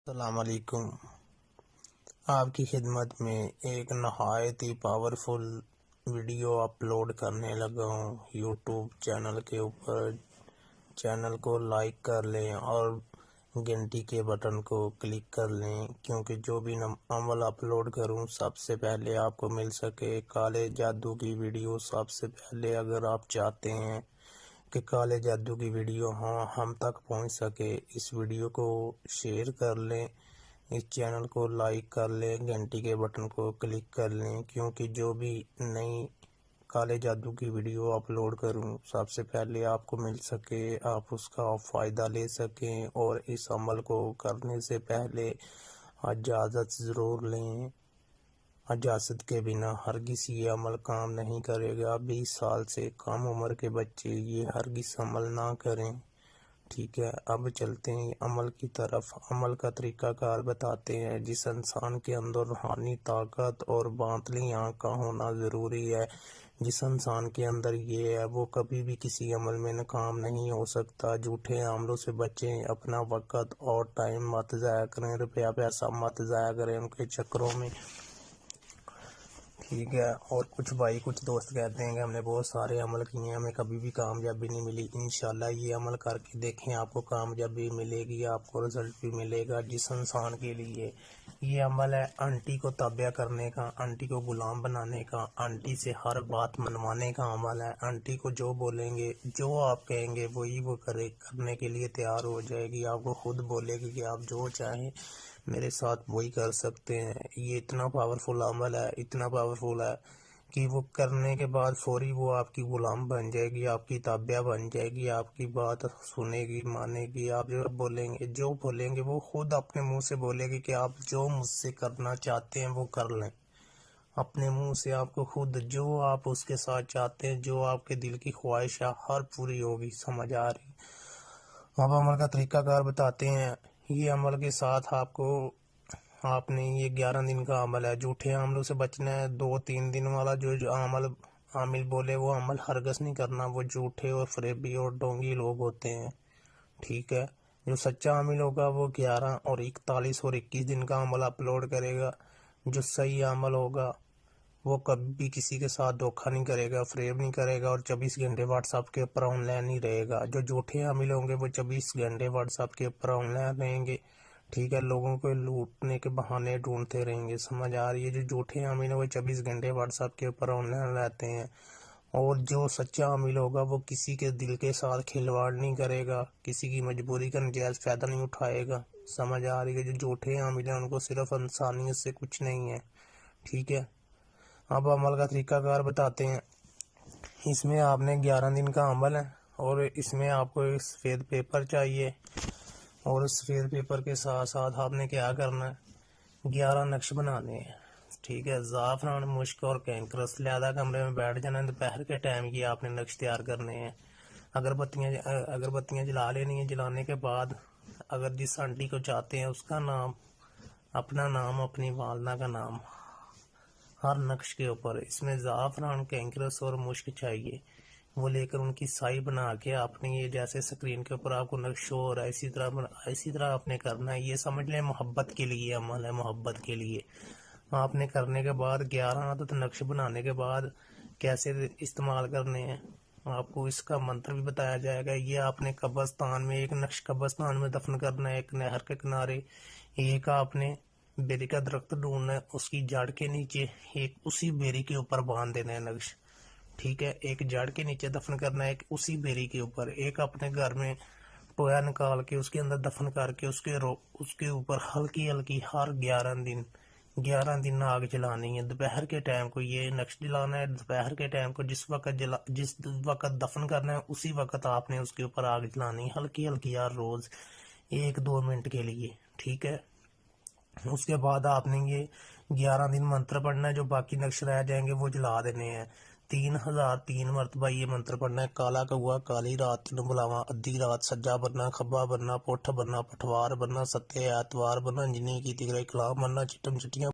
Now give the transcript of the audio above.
السلام علیکم۔ آپ کی خدمت میں ایک نہایت ہی پاورفل ویڈیو اپلوڈ کرنے لگا ہوں یوٹیوب چینل کے اوپر۔ چینل کو لائک کر لیں اور گھنٹی کے بٹن کو کلک کر لیں، کیونکہ جو بھی عمل اپلوڈ کروں سب سے پہلے آپ کو مل سکے۔ کالے جادو کی ویڈیو سب سے پہلے اگر آپ چاہتے ہیں کہ کالے جادو کی ویڈیو ہم تک پہنچ سکے، اس ویڈیو کو شیئر کر لیں، اس چینل کو لائک کر لیں، گھنٹی کے بٹن کو کلک کر لیں، کیونکہ جو بھی نئی کالے جادو کی ویڈیو اپلوڈ کروں سب سے پہلے آپ کو مل سکے، آپ اس کا فائدہ لے سکیں، اور اس عمل کو کرنے سے پہلے اجازت ضرور لیں۔ اجازت کے بنا ہرگز یہ عمل کام نہیں کرے گا۔ 20 سال سے کم عمر کے بچے یہ ہرگز عمل نہ کریں، ٹھیک ہے۔ اب چلتے ہیں عمل کی طرف۔ عمل کا طریقہ کار بتاتے ہیں۔ جس انسان کے اندر روحانی طاقت اور باطنی آنکھ کا ہونا ضروری ہے، جس انسان کے اندر یہ ہے، وہ کبھی بھی کسی عمل میں ناکام نہیں ہو سکتا۔ جھوٹے عملوں سے بچیں، اپنا وقت اور ٹائم مت ضائع کریں، روپیہ پیسہ مت ضائع کریں ان کے چکروں میں، ٹھیک ہے۔ اور کچھ بھائی کچھ دوست کہتے ہیں کہ ہم نے بہت سارے عمل کیے ہیں، ہمیں کبھی بھی کامیابی نہیں ملی۔ انشاءاللہ یہ عمل کر کے دیکھیں، آپ کو کامیابی ملے گی، آپ کو رزلٹ بھی ملے گا۔ جس انسان کے لیے یہ عمل ہے آنٹی کو تابع کرنے کا، آنٹی کو غلام بنانے کا، آنٹی سے ہر بات منوانے کا عمل ہے۔ آنٹی کو جو بولیں گے، جو آپ کہیں گے وہی وہ کرنے کے لیے تیار ہو جائے گی۔ آپ کو خود بولے گی کہ آپ جو چاہیں میرے ساتھ وہی کر سکتے ہیں۔ یہ اتنا پاورفل عمل ہے، اتنا پاورفل ہے کہ وہ کرنے کے بعد فوری وہ آپ کی غلام بن جائے گی، آپ کی تابع بن جائے گی، آپ کی بات سنے گی، مانے گی۔ آپ جو بولیں گے وہ خود اپنے منہ سے بولے گی کہ آپ جو مجھ سے کرنا چاہتے ہیں وہ کر لیں۔ اپنے منہ سے آپ کو خود جو آپ اس کے ساتھ چاہتے ہیں، جو آپ کے دل کی خواہش ہے، ہر پوری ہوگی۔ سمجھ آ رہی؟ اب عمل کا طریقہ کار بتاتے ہیں۔ یہ عمل کے ساتھ آپ نے یہ 11 دن کا عمل ہے۔ جھوٹے عملوں سے بچنا ہے۔ 2-3 دن والا جو عامل بولے وہ عمل ہرگز نہیں کرنا، وہ جھوٹے اور فریبی اور ڈونگی لوگ ہوتے ہیں، ٹھیک ہے۔ جو سچا عامل ہوگا وہ 11 اور 41 اور 21 دن کا عمل اپلوڈ کرے گا۔ جو صحیح عمل ہوگا وہ کبھی بھی کسی کے ساتھ دھوکہ نہیں کرے گا، فریب نہیں کرے گا، اور 24 گھنٹے واٹس ایپ کے اوپر آن لائن نہیں رہے گا۔ جو جھوٹے عامل ہوں گے وہ 24 گھنٹے واٹس ایپ کے اوپر آن لائن رہیں گے، ٹھیک ہے۔ لوگوں کو لوٹنے کے بہانے ڈھونڈتے رہیں گے۔ سمجھ آ رہی ہے؟ جو جھوٹے عامل ہیں وہ 24 گھنٹے واٹس ایپ کے اوپر آن لائن رہتے ہیں، اور جو سچا عامل ہوگا وہ کسی کے دل کے ساتھ کھلواڑ نہیں کرے گا، کسی کی مجبوری کا نجائز فائدہ نہیں اٹھائے گا۔ سمجھ آ رہی ہے؟ جو جھوٹے عامل ہیں ان کو صرف انسانیت سے کچھ نہیں ہے، ٹھیک ہے۔ اب عمل کا طریقہ کار بتاتے ہیں۔ اس میں آپ نے 11 دن کا عمل ہے، اور اس میں آپ کو ایک سفید پیپر چاہیے، اور اس سفید پیپر کے ساتھ ساتھ آپ نے کیا کرنا ہے، 11 نقش بنانے ہیں، ٹھیک ہے۔ زعفران، مشک اور کینکرس، لہذا کمرے میں بیٹھ جانا۔ دوپہر کے ٹائم یہ آپ نے نقش تیار کرنے ہیں۔ اگربتیاں جلا لینی ہیں۔ جلانے کے بعد اگر جس آنٹی کو چاہتے ہیں اس کا نام، اپنا نام، اپنی والدہ کا نام ہر نقش کے اوپر، اس میں زعفران، کینکرس اور مشک چاہیے، وہ لے کر ان کی سائی بنا کے آپ نے یہ جیسے سکرین کے اوپر آپ کو نقش ہو رہا ہے اسی طرح آپ نے کرنا ہے۔ یہ سمجھ لیں محبت کے لیے عمل ہے، محبت کے لیے آپ نے کرنے کے بعد 11 عدد نقش بنانے کے بعد کیسے استعمال کرنے ہیں آپ کو اس کا منتر بھی بتایا جائے گا۔ یہ آپ نے قبرستان میں ایک نقش قبرستان میں دفن کرنا ہے، ایک نہر کے کنارے، ایک آپ نے بیری کا درخت ڈھونڈنا ہے، اس کی جڑ کے نیچے ایک اسی بیری کے اوپر باندھ دینا ہے نقش، ٹھیک ہے۔ ایک جڑ کے نیچے دفن کرنا ہے، ایک اسی بیری کے اوپر، ایک اپنے گھر میں ٹویا نکال کے اس کے اندر دفن کر کے اس کے اوپر ہلکی ہلکی ہر 11 دن آگ جلانی ہے۔ دوپہر کے ٹائم کو یہ نقش جلانا ہے۔ دوپہر کے ٹائم کو جس وقت دفن کرنا ہے اسی وقت آپ نے اس کے اوپر آگ جلانی ہے، ہلکی ہلکی ہر روز 1-2 منٹ کے لیے، ٹھیک ہے۔ اس کے بعد آپ نے یہ 11 دن منتر پڑھنا ہے، جو باقی نقش رہ جائیں گے وہ جلا دینے ہیں۔ 3003 مرتبہ یہ منتر پڑھنا ہے۔ کالا کوا، کالی رات، تین بلاواں، ادھی رات، سجا بننا، کھبا بننا، پٹھ بننا، پٹھوار بننا، ستیہ ایتوار بننا، جنی کی تگرے کلام بننا، چٹم چٹیاں